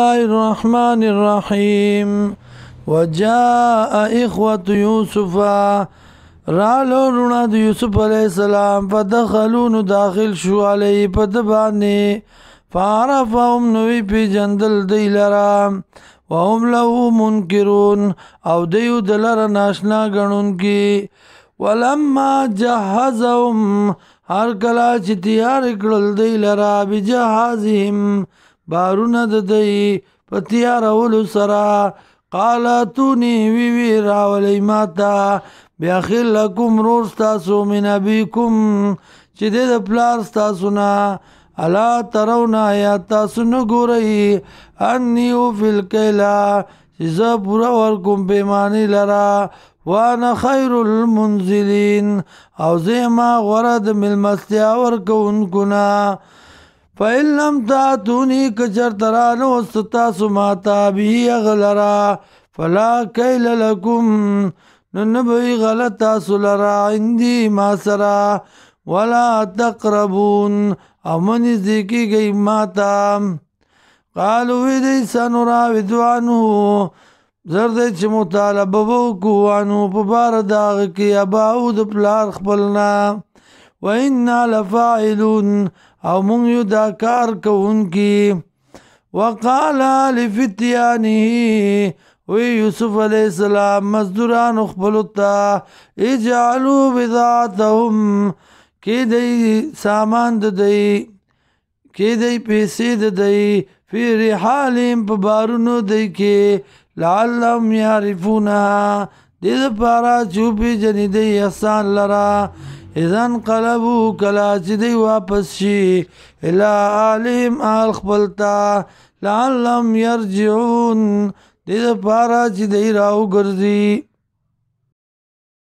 الله الرحمن الرحيم وجاء إخوة يوسف رالو رونا د یوسف علیہ السلام فدخلون داخل شو علی پدبانی فعرفهم نوی پی جندل دی لرا وهم له منکرون او دیو دلر ناشنا گنون کی ولما جهزهم هر کلا چی تیار کړل دی لرا بجهازهم بارون د دی پتیار اولو سرا قالتونی وی راولی ماتا بیاخیل لکم رور ستاسو من ابیکم چی دید پلار ستاسو نا الا ترونا یا تاسو نگوری انیو فی الکیلا چی زا پورا ورکم پیمانی لرا وانا خیر المنزلین او زیما غرد ملمستیا ورکونکنا فإن لم تاتونی کچر ترانو ستاسو ماتا بی اغلرا فلا کیل لکم ننبوی غلطا سلرا عندی ما سرا ولا تقربون او منیز دیکی گئی ماتا قالو ویدی سنراودو عنو زردی چه مطالبه بوکو عنو پبار داغ کی اباو د پلار خپلنا و انا لفاعلون او مونږ یو دا کار کوونکی وقال لفتيانه وی یوسف علیہ السلام مزدوران خپلو ته اجعلوا بضاعتهم کی دی سامان د دی کی دی پیسې د دی فی رحالهم په بارونو دی کې لعلهم یعرفونها دې دپاره چې وپېژني دی احسان لره اذا انقلبوا کله چې دی واپس شي الی آلهم آل خپل ته لعلهم یرجعون دې دپاره چې دی راوګرځي